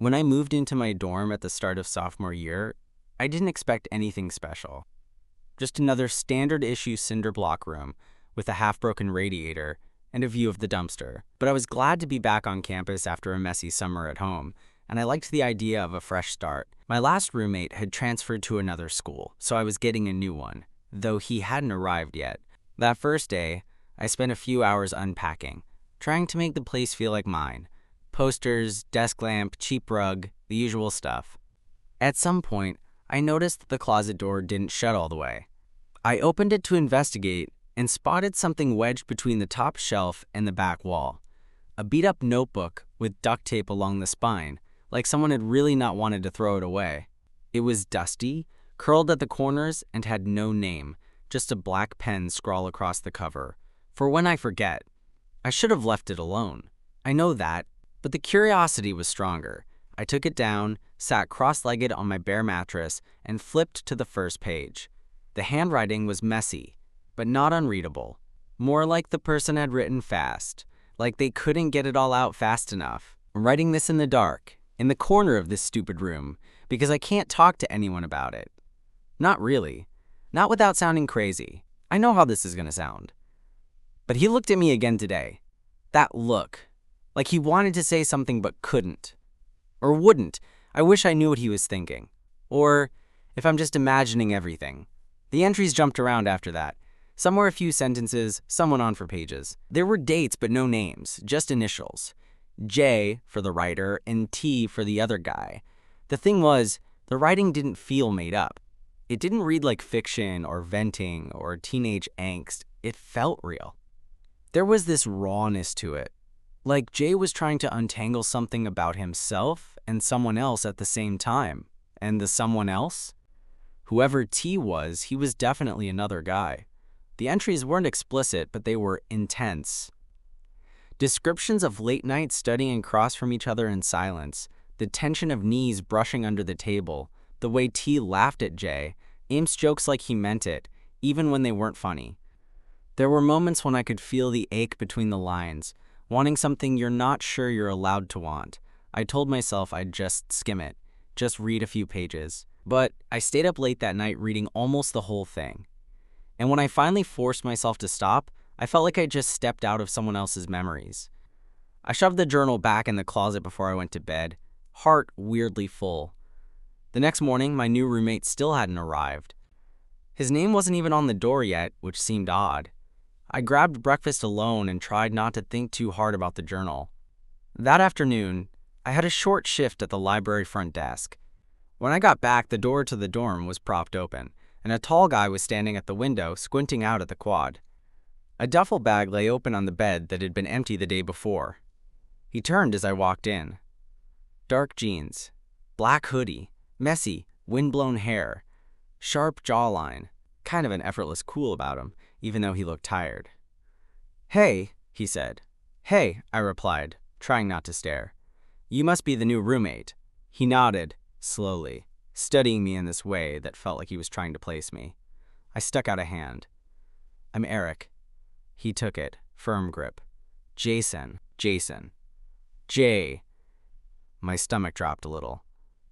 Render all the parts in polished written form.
When I moved into my dorm at the start of sophomore year, I didn't expect anything special. Just another standard issue cinder block room with a half-broken radiator and a view of the dumpster. But I was glad to be back on campus after a messy summer at home, and I liked the idea of a fresh start. My last roommate had transferred to another school, so I was getting a new one, though he hadn't arrived yet. That first day, I spent a few hours unpacking, trying to make the place feel like mine. Posters, desk lamp, cheap rug, the usual stuff. At some point, I noticed the closet door didn't shut all the way. I opened it to investigate and spotted something wedged between the top shelf and the back wall. A beat-up notebook with duct tape along the spine, like someone had really not wanted to throw it away. It was dusty, curled at the corners, and had no name, just a black pen scrawl across the cover. For when I forget. I should have left it alone. I know that, but the curiosity was stronger. I took it down, sat cross-legged on my bare mattress, and flipped to the first page. The handwriting was messy, but not unreadable. More like the person had written fast, like they couldn't get it all out fast enough. I'm writing this in the dark, in the corner of this stupid room, because I can't talk to anyone about it. Not really. Not without sounding crazy. I know how this is gonna sound. But he looked at me again today. That look. Like he wanted to say something but couldn't. Or wouldn't. I wish I knew what he was thinking. Or if I'm just imagining everything. The entries jumped around after that. Some were a few sentences, some went on for pages. There were dates but no names, just initials. J for the writer and T for the other guy. The thing was, the writing didn't feel made up. It didn't read like fiction or venting or teenage angst. It felt real. There was this rawness to it. Like Jay was trying to untangle something about himself and someone else at the same time. And the someone else? Whoever T was, he was definitely another guy. The entries weren't explicit, but they were intense. Descriptions of late nights studying across from each other in silence, the tension of knees brushing under the table, the way T laughed at Jay, Ames jokes like he meant it, even when they weren't funny. There were moments when I could feel the ache between the lines, wanting something you're not sure you're allowed to want. I told myself I'd just skim it, just read a few pages. But I stayed up late that night reading almost the whole thing. And when I finally forced myself to stop, I felt like I just stepped out of someone else's memories. I shoved the journal back in the closet before I went to bed, heart weirdly full. The next morning, my new roommate still hadn't arrived. His name wasn't even on the door yet, which seemed odd. I grabbed breakfast alone and tried not to think too hard about the journal. That afternoon, I had a short shift at the library front desk. When I got back, the door to the dorm was propped open, and a tall guy was standing at the window, squinting out at the quad. A duffel bag lay open on the bed that had been empty the day before. He turned as I walked in. Dark jeans, black hoodie, messy, windblown hair, sharp jawline, kind of an effortless cool about him, even though he looked tired. "Hey," he said. "Hey," I replied, trying not to stare. "You must be the new roommate." He nodded, slowly, studying me in this way that felt like he was trying to place me. I stuck out a hand. "I'm Eric." He took it, firm grip. Jason. Jay. My stomach dropped a little.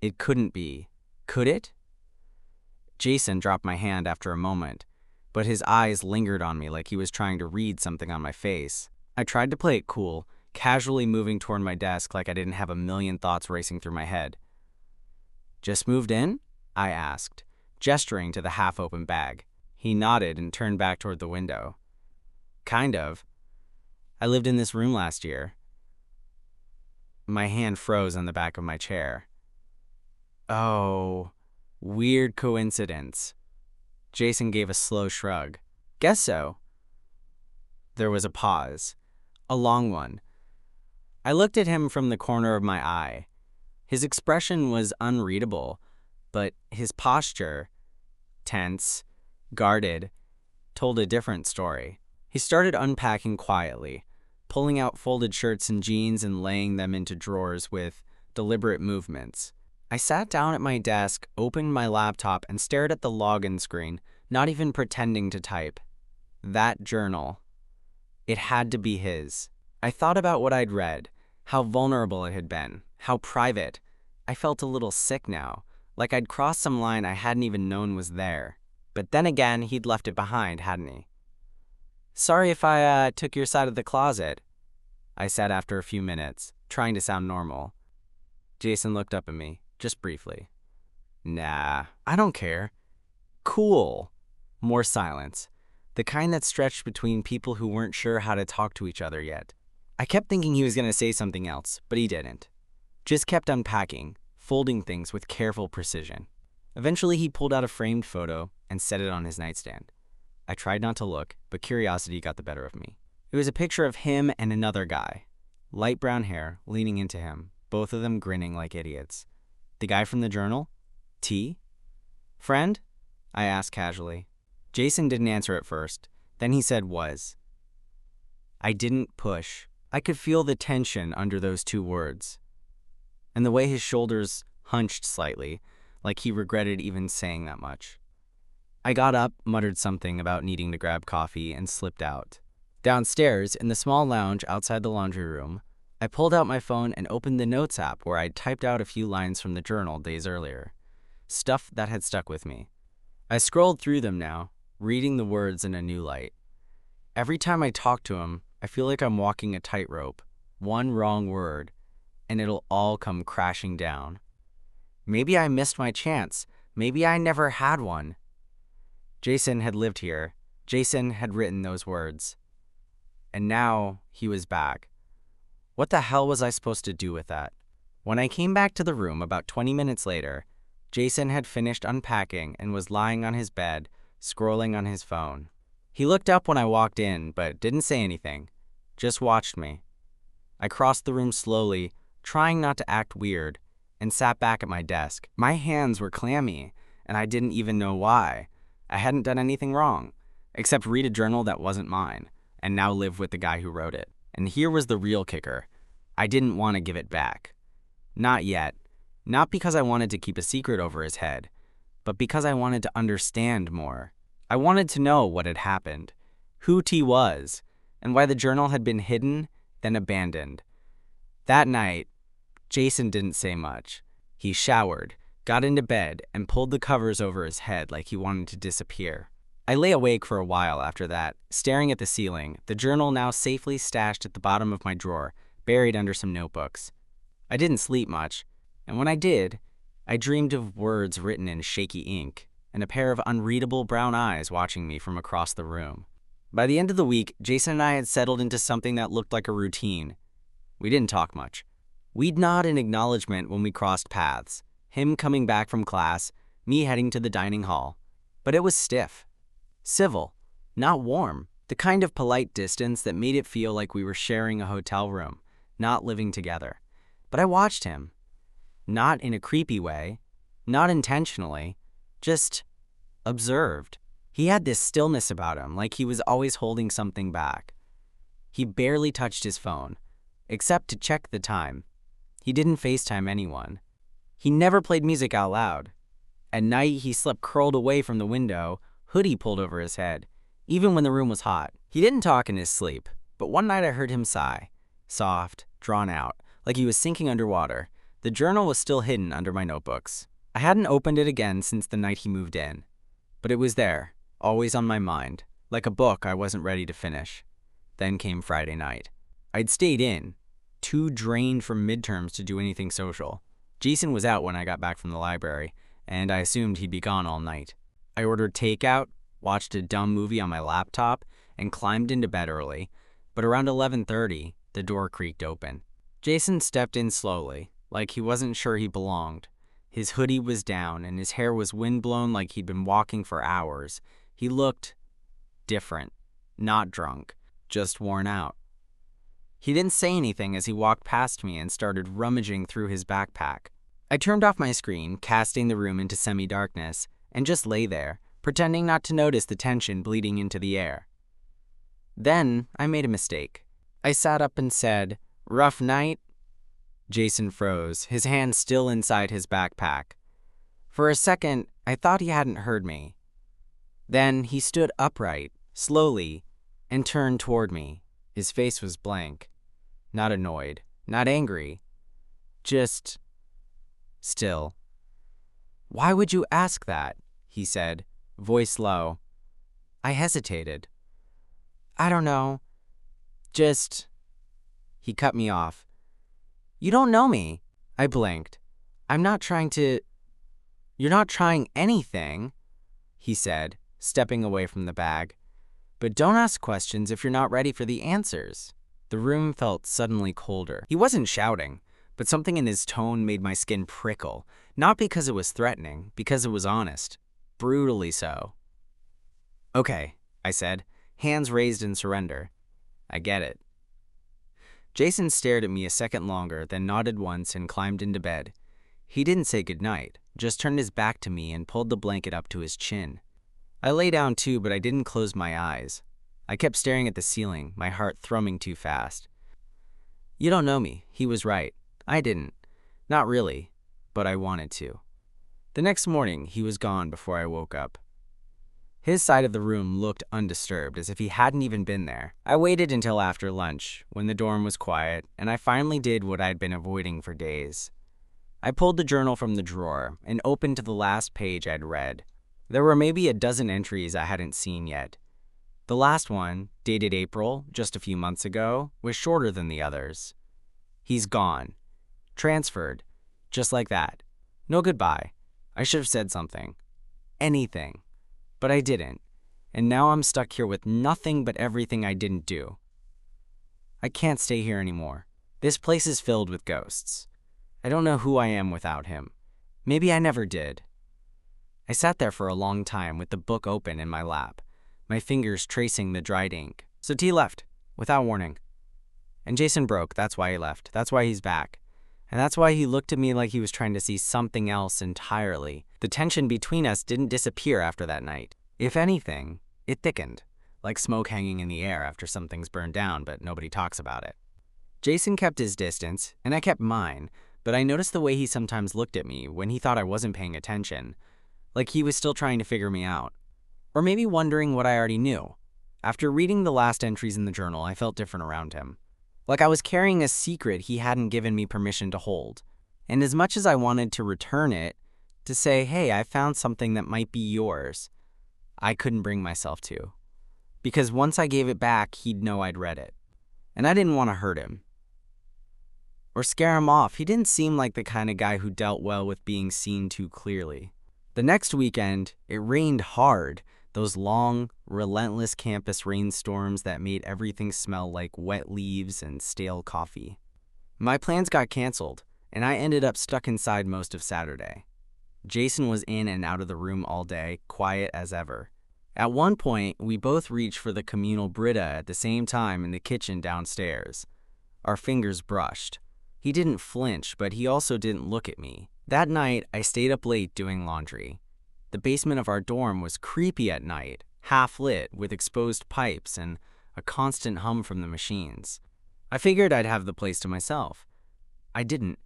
It couldn't be. Could it? Jason dropped my hand after a moment, but his eyes lingered on me like he was trying to read something on my face. I tried to play it cool, casually moving toward my desk like I didn't have a million thoughts racing through my head. "Just moved in?" I asked, gesturing to the half-open bag. He nodded and turned back toward the window. "Kind of. I lived in this room last year." My hand froze on the back of my chair. "Oh, weird coincidence." Jason gave a slow shrug. "Guess so." There was a pause, a long one. I looked at him from the corner of my eye. His expression was unreadable, but his posture, tense, guarded, told a different story. He started unpacking quietly, pulling out folded shirts and jeans and laying them into drawers with deliberate movements. I sat down at my desk, opened my laptop, and stared at the login screen, not even pretending to type. That journal. It had to be his. I thought about what I'd read, how vulnerable it had been, how private, I felt a little sick now, like I'd crossed some line I hadn't even known was there. But then again, he'd left it behind, hadn't he? "Sorry if I took your side of the closet," I said after a few minutes, trying to sound normal. Jason looked up at me, just briefly. "Nah, I don't care." "Cool." More silence, the kind that stretched between people who weren't sure how to talk to each other yet. I kept thinking he was going to say something else, but he didn't. Just kept unpacking, folding things with careful precision. Eventually, he pulled out a framed photo and set it on his nightstand. I tried not to look, but curiosity got the better of me. It was a picture of him and another guy. Light brown hair, leaning into him, both of them grinning like idiots. The guy from the journal? T? "Friend?" I asked casually. Jason didn't answer at first. Then he said was. I didn't push. I could feel the tension under those two words, and the way his shoulders hunched slightly, like he regretted even saying that much. I got up, muttered something about needing to grab coffee, and slipped out. Downstairs, in the small lounge outside the laundry room, I pulled out my phone and opened the Notes app where I'd typed out a few lines from the journal days earlier. Stuff that had stuck with me. I scrolled through them now, reading the words in a new light. Every time I talk to him, I feel like I'm walking a tightrope. One wrong word, and it'll all come crashing down. Maybe I missed my chance. Maybe I never had one. Jason had lived here. Jason had written those words. And now he was back. What the hell was I supposed to do with that? When I came back to the room about 20 minutes later, Jason had finished unpacking and was lying on his bed, scrolling on his phone. He looked up when I walked in, but didn't say anything, just watched me. I crossed the room slowly, trying not to act weird, and sat back at my desk. My hands were clammy, and I didn't even know why. I hadn't done anything wrong, except read a journal that wasn't mine, and now live with the guy who wrote it. And here was the real kicker. I didn't want to give it back. Not yet. Not because I wanted to keep a secret over his head, but because I wanted to understand more. I wanted to know what had happened, who T was, and why the journal had been hidden, then abandoned. That night, Jason didn't say much. He showered, got into bed, and pulled the covers over his head like he wanted to disappear. I lay awake for a while after that, staring at the ceiling, the journal now safely stashed at the bottom of my drawer, buried under some notebooks. I didn't sleep much, and when I did, I dreamed of words written in shaky ink, and a pair of unreadable brown eyes watching me from across the room. By the end of the week, Jason and I had settled into something that looked like a routine. We didn't talk much. We'd nod in acknowledgement when we crossed paths, him coming back from class, me heading to the dining hall. But it was stiff. Civil, not warm, the kind of polite distance that made it feel like we were sharing a hotel room, not living together. But I watched him. Not in a creepy way, not intentionally, just observed. He had this stillness about him, like he was always holding something back. He barely touched his phone, except to check the time. He didn't FaceTime anyone. He never played music out loud. At night, he slept curled away from the window, hoodie pulled over his head, even when the room was hot. He didn't talk in his sleep, but one night I heard him sigh, soft, drawn out, like he was sinking underwater. The journal was still hidden under my notebooks. I hadn't opened it again since the night he moved in, but it was there, always on my mind, like a book I wasn't ready to finish. Then came Friday night. I'd stayed in, too drained from midterms to do anything social. Jason was out when I got back from the library, and I assumed he'd be gone all night. I ordered takeout, watched a dumb movie on my laptop, and climbed into bed early, but around 11:30, the door creaked open. Jason stepped in slowly, like he wasn't sure he belonged. His hoodie was down, and his hair was windblown like he'd been walking for hours. He looked different, not drunk, just worn out. He didn't say anything as he walked past me and started rummaging through his backpack. I turned off my screen, casting the room into semi-darkness, and just lay there, pretending not to notice the tension bleeding into the air. Then I made a mistake. I sat up and said, "Rough night?" Jason froze, his hand still inside his backpack. For a second, I thought he hadn't heard me. Then he stood upright, slowly, and turned toward me. His face was blank. Not annoyed, not angry. Just still. "Why would you ask that?" he said, voice low. I hesitated. "I don't know. Just—" He cut me off. "You don't know me." I blinked. "I'm not trying to—" "You're not trying anything," he said, stepping away from the bag. "But don't ask questions if you're not ready for the answers." The room felt suddenly colder. He wasn't shouting, but something in his tone made my skin prickle, not because it was threatening, because it was honest. Brutally so. "Okay," I said, hands raised in surrender. "I get it." Jason stared at me a second longer, then nodded once and climbed into bed. He didn't say goodnight, just turned his back to me and pulled the blanket up to his chin. I lay down too, but I didn't close my eyes. I kept staring at the ceiling, my heart thrumming too fast. You don't know me. He was right. I didn't. Not really, but I wanted to. The next morning, he was gone before I woke up. His side of the room looked undisturbed, as if he hadn't even been there. I waited until after lunch, when the dorm was quiet, and I finally did what I'd been avoiding for days. I pulled the journal from the drawer and opened to the last page I'd read. There were maybe a dozen entries I hadn't seen yet. The last one, dated April, just a few months ago, was shorter than the others. He's gone. Transferred. Just like that. No goodbye. I should have said something. Anything. But I didn't. And now I'm stuck here with nothing but everything I didn't do. I can't stay here anymore. This place is filled with ghosts. I don't know who I am without him. Maybe I never did. I sat there for a long time with the book open in my lap, my fingers tracing the dried ink. So T left, without warning. And Jason broke, that's why he left. That's why he's back. And that's why he looked at me like he was trying to see something else entirely. The tension between us didn't disappear after that night. If anything, it thickened, like smoke hanging in the air after something's burned down but nobody talks about it. Jason kept his distance, and I kept mine, but I noticed the way he sometimes looked at me when he thought I wasn't paying attention, like he was still trying to figure me out. Or maybe wondering what I already knew. After reading the last entries in the journal, I felt different around him. Like I was carrying a secret he hadn't given me permission to hold. And as much as I wanted to return it, to say, hey, I found something that might be yours, I couldn't bring myself to. Because once I gave it back, he'd know I'd read it. And I didn't want to hurt him. Or scare him off. He didn't seem like the kind of guy who dealt well with being seen too clearly. The next weekend, it rained hard. Those long, relentless campus rainstorms that made everything smell like wet leaves and stale coffee. My plans got canceled, and I ended up stuck inside most of Saturday. Jason was in and out of the room all day, quiet as ever. At one point, we both reached for the communal Brita at the same time in the kitchen downstairs. Our fingers brushed. He didn't flinch, but he also didn't look at me. That night, I stayed up late doing laundry. The basement of our dorm was creepy at night, half lit with exposed pipes and a constant hum from the machines. I figured I'd have the place to myself. I didn't.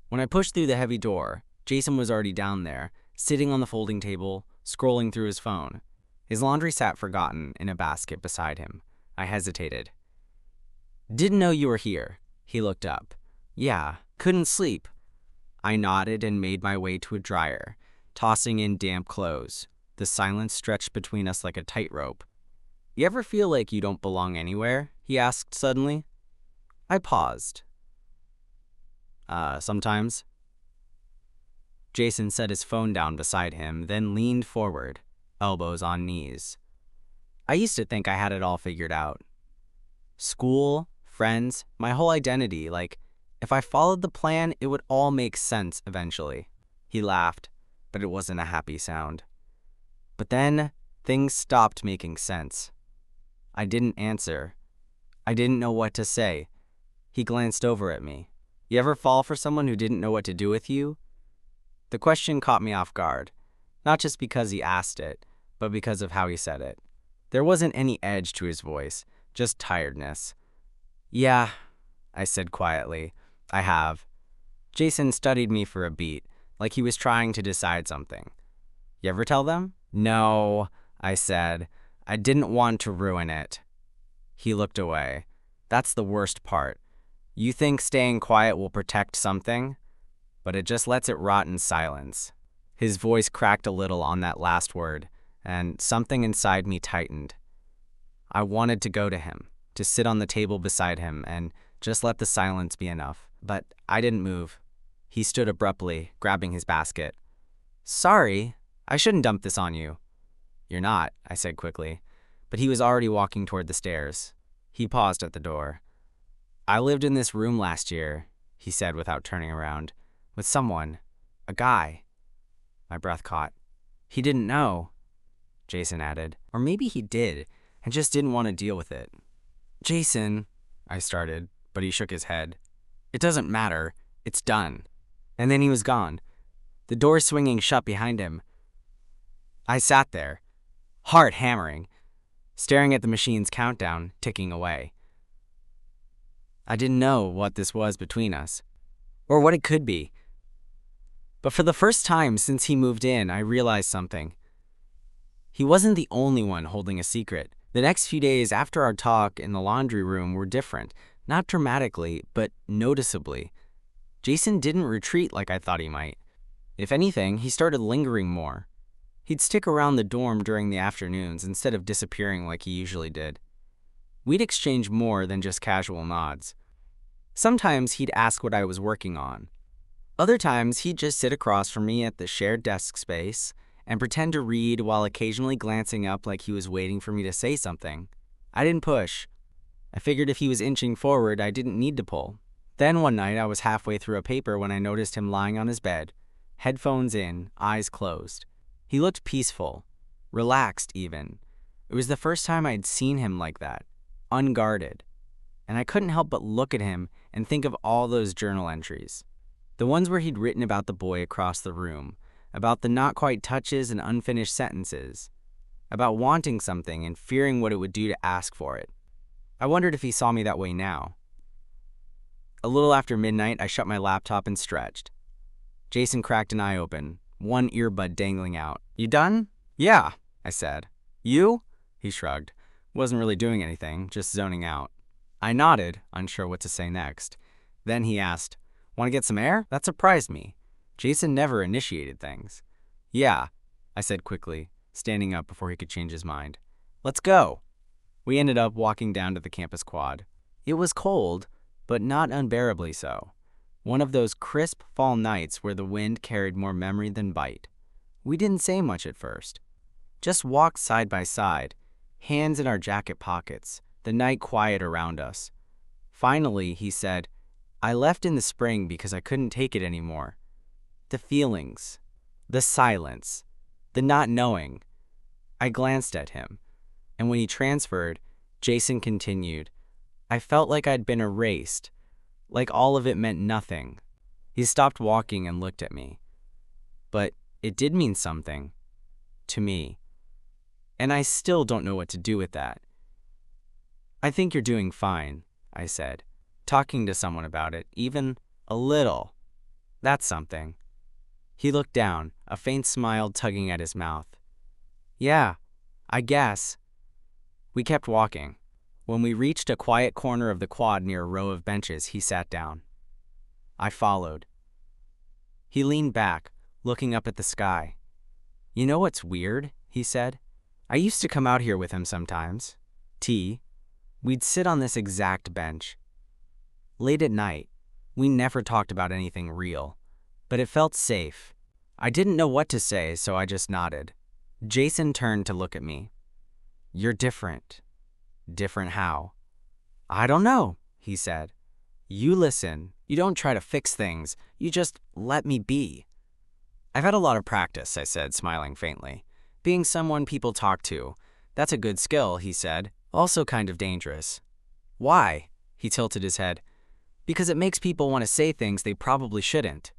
When I pushed through the heavy door, Jason was already down there, sitting on the folding table, scrolling through his phone. His laundry sat forgotten in a basket beside him. I hesitated. "Didn't know you were here." He looked up. "Yeah, couldn't sleep." I nodded and made my way to a dryer, tossing in damp clothes. The silence stretched between us like a tightrope. "You ever feel like you don't belong anywhere?" he asked suddenly. I paused. Sometimes." Jason set his phone down beside him, then leaned forward, elbows on knees. I used to think I had it all figured out. School, friends, my whole identity, like, if I followed the plan, it would all make sense eventually. He laughed, but it wasn't a happy sound. But then, things stopped making sense. I didn't answer. I didn't know what to say. He glanced over at me. "You ever fall for someone who didn't know what to do with you?" The question caught me off guard, not just because he asked it, but because of how he said it. There wasn't any edge to his voice, just tiredness. "Yeah," I said quietly, "I have." Jason studied me for a beat, like he was trying to decide something. "You ever tell them?" "No," I said. I didn't want to ruin it. He looked away. "That's the worst part. You think staying quiet will protect something?" but it just lets it rot in silence. His voice cracked a little on that last word, and something inside me tightened. I wanted to go to him, to sit on the table beside him, and just let the silence be enough. But I didn't move. He stood abruptly, grabbing his basket. "Sorry, I shouldn't dump this on you." "You're not," I said quickly, but he was already walking toward the stairs. He paused at the door. "I lived in this room last year," he said without turning around, "with someone, a guy." My breath caught. "He didn't know," Jason added. Or maybe he did, and just didn't want to deal with it. "Jason," I started, but he shook his head. "It doesn't matter. It's done." And then he was gone, the door swinging shut behind him. I sat there, heart hammering, staring at the machine's countdown ticking away. I didn't know what this was between us, or what it could be. But for the first time since he moved in, I realized something. He wasn't the only one holding a secret. The next few days after our talk in the laundry room were different, not dramatically, but noticeably. Jason didn't retreat like I thought he might. If anything, he started lingering more. He'd stick around the dorm during the afternoons instead of disappearing like he usually did. We'd exchange more than just casual nods. Sometimes he'd ask what I was working on. Other times he'd just sit across from me at the shared desk space and pretend to read while occasionally glancing up like he was waiting for me to say something. I didn't push. I figured if he was inching forward, I didn't need to pull. Then one night I was halfway through a paper when I noticed him lying on his bed, headphones in, eyes closed. He looked peaceful, relaxed even. It was the first time I'd seen him like that, unguarded. And I couldn't help but look at him and think of all those journal entries. The ones where he'd written about the boy across the room, about the not-quite touches and unfinished sentences, about wanting something and fearing what it would do to ask for it. I wondered if he saw me that way now. A little after midnight, I shut my laptop and stretched. Jason cracked an eye open, one earbud dangling out. "You done?" "Yeah," I said. "You?" He shrugged. Wasn't really doing anything, just zoning out. I nodded, unsure what to say next. Then he asked, "Want to get some air?" That surprised me. Jason never initiated things. "Yeah," I said quickly, standing up before he could change his mind. "Let's go." We ended up walking down to the campus quad. It was cold, but not unbearably so. One of those crisp fall nights where the wind carried more memory than bite. We didn't say much at first. Just walked side by side, hands in our jacket pockets, the night quiet around us. Finally, he said, "I left in the spring because I couldn't take it anymore. The feelings, the silence, the not knowing." I glanced at him, and when he transferred, Jason continued, "I felt like I'd been erased, like all of it meant nothing." He stopped walking and looked at me. But it did mean something. To me. And I still don't know what to do with that. "I think you're doing fine," I said. "Talking to someone about it, even a little. That's something." He looked down, a faint smile tugging at his mouth. "Yeah, I guess." We kept walking. When we reached a quiet corner of the quad near a row of benches, he sat down. I followed. He leaned back, looking up at the sky. "You know what's weird?" he said. "I used to come out here with him sometimes. Tea. We'd sit on this exact bench. Late at night. We never talked about anything real, but it felt safe. I didn't know what to say, so I just nodded. Jason turned to look at me. "You're different." "Different how?" "I don't know," he said. "You listen. You don't try to fix things. You just let me be." "I've had a lot of practice," I said, smiling faintly. "Being someone people talk to. That's a good skill," he said. "Also kind of dangerous." "Why?" He tilted his head. "Because it makes people want to say things they probably shouldn't."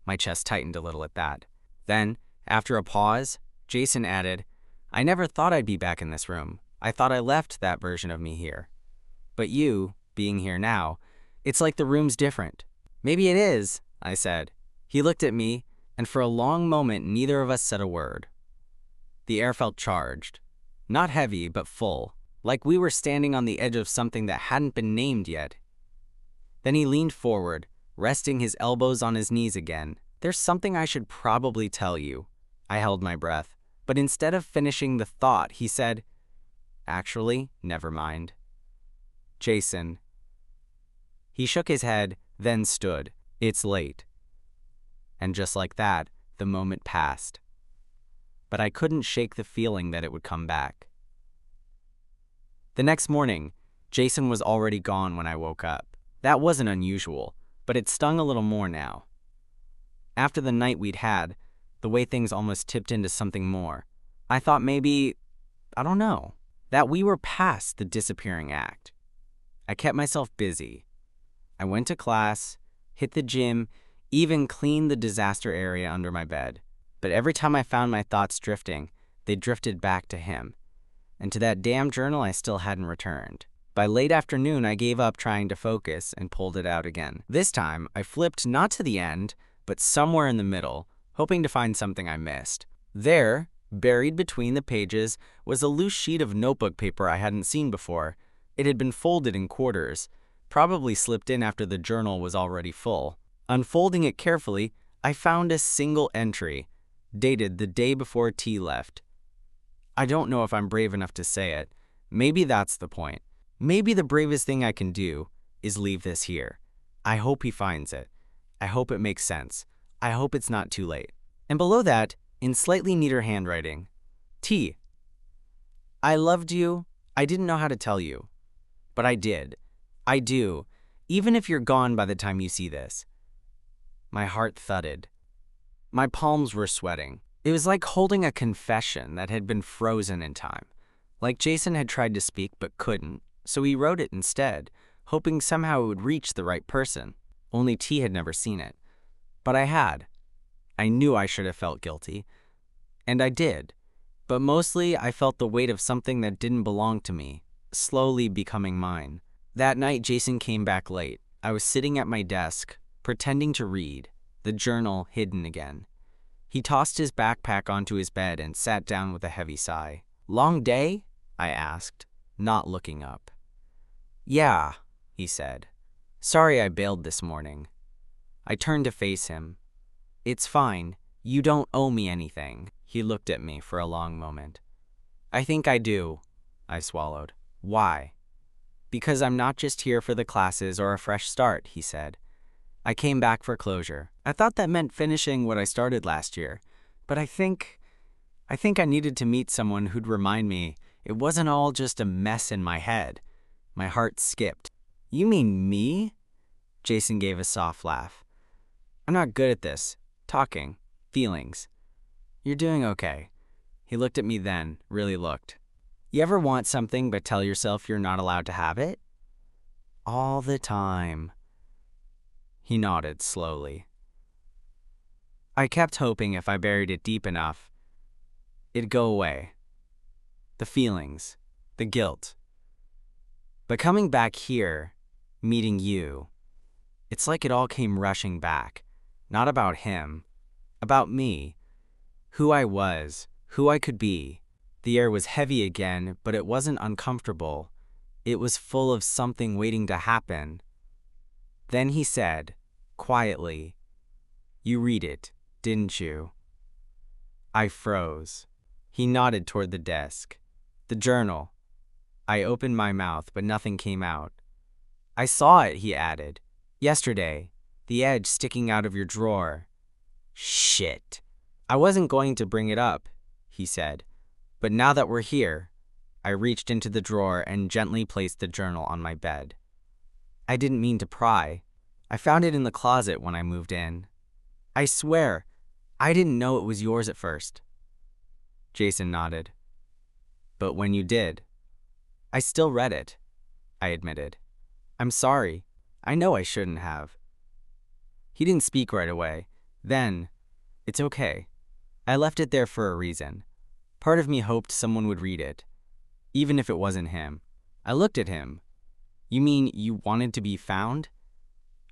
My chest tightened a little at that. Then, after a pause, Jason added, "I never thought I'd be back in this room. I thought I left that version of me here. But you, being here now, it's like the room's different." "Maybe it is," I said. He looked at me, and for a long moment neither of us said a word. The air felt charged. Not heavy, but full, like we were standing on the edge of something that hadn't been named yet. Then he leaned forward, resting his elbows on his knees again. "There's something I should probably tell you." I held my breath, but instead of finishing the thought, he said, "Actually, never mind." "Jason." He shook his head, then stood. "It's late." And just like that, the moment passed. But I couldn't shake the feeling that it would come back. The next morning, Jason was already gone when I woke up. That wasn't unusual, but it stung a little more now. After the night we'd had, the way things almost tipped into something more, I thought maybe, I don't know, that we were past the disappearing act. I kept myself busy. I went to class, hit the gym, even cleaned the disaster area under my bed. But every time I found my thoughts drifting, they drifted back to him. And to that damn journal I still hadn't returned. By late afternoon, I gave up trying to focus and pulled it out again. This time, I flipped not to the end, but somewhere in the middle, hoping to find something I missed. There, buried between the pages, was a loose sheet of notebook paper I hadn't seen before. It had been folded in quarters, probably slipped in after the journal was already full. Unfolding it carefully, I found a single entry, dated the day before T left. I don't know if I'm brave enough to say it. Maybe that's the point. Maybe the bravest thing I can do is leave this here. I hope he finds it. I hope it makes sense. I hope it's not too late. And below that, in slightly neater handwriting, T. I loved you. I didn't know how to tell you. But I did. I do, even if you're gone by the time you see this. My heart thudded. My palms were sweating. It was like holding a confession that had been frozen in time. Like Jason had tried to speak but couldn't, so he wrote it instead, hoping somehow it would reach the right person. Only T had never seen it. But I had. I knew I should have felt guilty. And I did. But mostly I felt the weight of something that didn't belong to me, slowly becoming mine. That night Jason came back late. I was sitting at my desk, pretending to read, the journal hidden again. He tossed his backpack onto his bed and sat down with a heavy sigh. "Long day?" I asked, not looking up. "Yeah," he said. "Sorry I bailed this morning." I turned to face him. "It's fine. You don't owe me anything." He looked at me for a long moment. "I think I do," I swallowed. "Why?" "Because I'm not just here for the classes or a fresh start," he said. "I came back for closure. I thought that meant finishing what I started last year, but I think I needed to meet someone who'd remind me it wasn't all just a mess in my head." My heart skipped. "You mean me?" Jason gave a soft laugh. "I'm not good at this. Talking. Feelings. You're doing okay." He looked at me then, really looked. "You ever want something but tell yourself you're not allowed to have it?" "All the time." He nodded slowly. I kept hoping if I buried it deep enough, it'd go away. The feelings, the guilt. But coming back here, meeting you, it's like it all came rushing back. Not about him, about me. Who I was, who I could be. The air was heavy again, but it wasn't uncomfortable. It was full of something waiting to happen. Then he said, quietly, "You read it, didn't you?" I froze. He nodded toward the desk. "The journal." I opened my mouth, but nothing came out. "I saw it," he added. "Yesterday, the edge sticking out of your drawer." "Shit." "I wasn't going to bring it up," he said. "But now that we're here," I reached into the drawer and gently placed the journal on my bed. "I didn't mean to pry. I found it in the closet when I moved in. I swear, I didn't know it was yours at first." Jason nodded. "But when you did, I still read it," I admitted. "I'm sorry. I know I shouldn't have." He didn't speak right away. Then, "It's okay. I left it there for a reason. Part of me hoped someone would read it, even if it wasn't him." I looked at him. "You mean you wanted to be found?"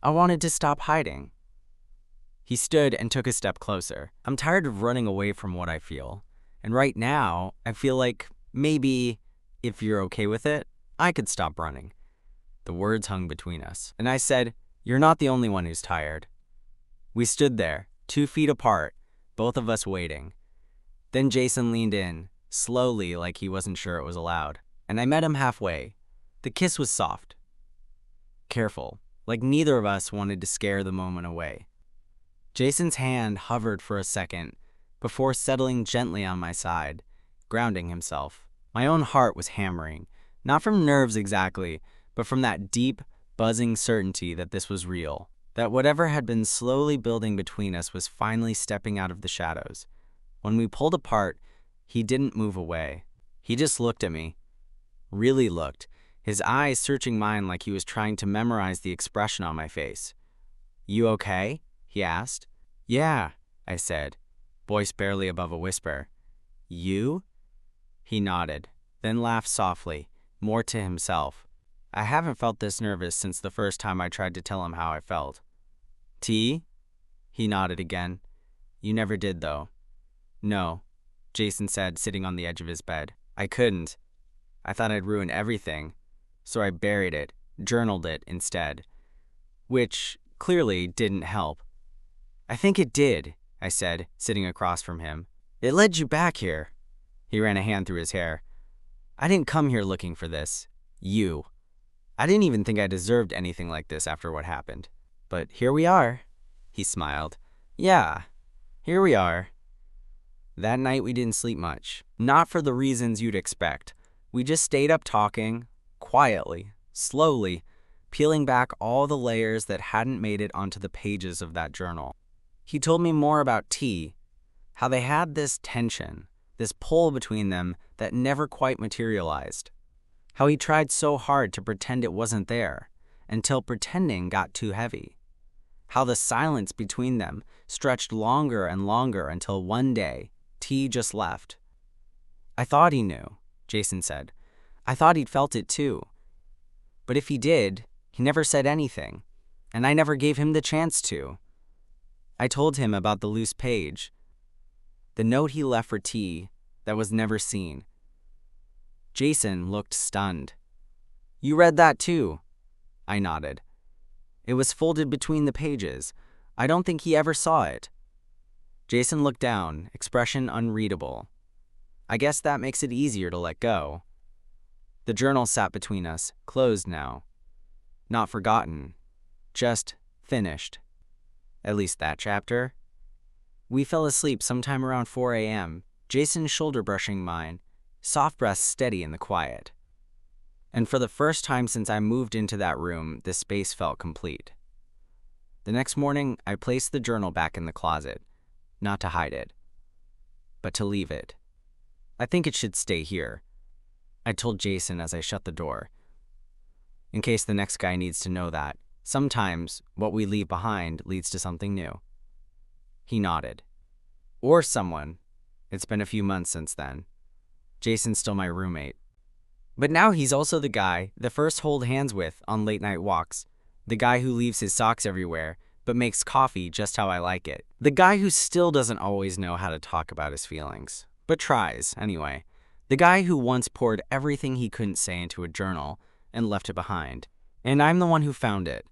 "I wanted to stop hiding." He stood and took a step closer. "I'm tired of running away from what I feel. And right now, I feel like maybe, if you're okay with it, I could stop running." The words hung between us. And I said, You're not the only one who's tired. We stood there, 2 feet apart, both of us waiting. Then Jason leaned in, slowly like he wasn't sure it was allowed, and I met him halfway. The kiss was soft, careful, like neither of us wanted to scare the moment away. Jason's hand hovered for a second before settling gently on my side, grounding himself. My own heart was hammering, not from nerves exactly, but from that deep, buzzing certainty that this was real, that whatever had been slowly building between us was finally stepping out of the shadows. When we pulled apart, he didn't move away. He just looked at me. Really looked, his eyes searching mine like he was trying to memorize the expression on my face. "You okay?" he asked. "Yeah," I said, voice barely above a whisper. "You?" He nodded, then laughed softly, more to himself. I haven't felt this nervous since the first time I tried to tell him how I felt. "Tea?" He nodded again. "You never did, though." "No," Jason said, sitting on the edge of his bed. "I couldn't. I thought I'd ruin everything, so I buried it, journaled it instead." Which clearly didn't help. "I think it did," I said, sitting across from him. "It led you back here." He ran a hand through his hair. "I didn't come here looking for this. You. I didn't even think I deserved anything like this after what happened. But here we are." He smiled. "Yeah, here we are." That night we didn't sleep much. Not for the reasons you'd expect. We just stayed up talking, quietly, slowly, peeling back all the layers that hadn't made it onto the pages of that journal. He told me more about T, how they had this tension, this pull between them that never quite materialized. How he tried so hard to pretend it wasn't there, until pretending got too heavy. How the silence between them stretched longer and longer until one day, T just left. "I thought he knew," Jason said. "I thought he'd felt it too. But if he did, he never said anything, and I never gave him the chance to." I told him about the loose page, the note he left for T that was never seen. Jason looked stunned. "You read that too?" I nodded. "It was folded between the pages. I don't think he ever saw it." Jason looked down, expression unreadable. I guess that makes it easier to let go. The journal sat between us, closed now. Not forgotten, just finished. At least that chapter. We fell asleep sometime around 4 a.m., Jason shoulder brushing mine, soft breaths steady in the quiet. And for the first time since I moved into that room, the space felt complete. The next morning, I placed the journal back in the closet, not to hide it, but to leave it. "I think it should stay here," I told Jason as I shut the door. "In case the next guy needs to know that, sometimes what we leave behind leads to something new." He nodded. "Or someone. It's been a few months since then. Jason's still my roommate. But now he's also the guy the first hold hands with on late night walks. The guy who leaves his socks everywhere, but makes coffee just how I like it. The guy who still doesn't always know how to talk about his feelings, but tries anyway. The guy who once poured everything he couldn't say into a journal and left it behind. And I'm the one who found it.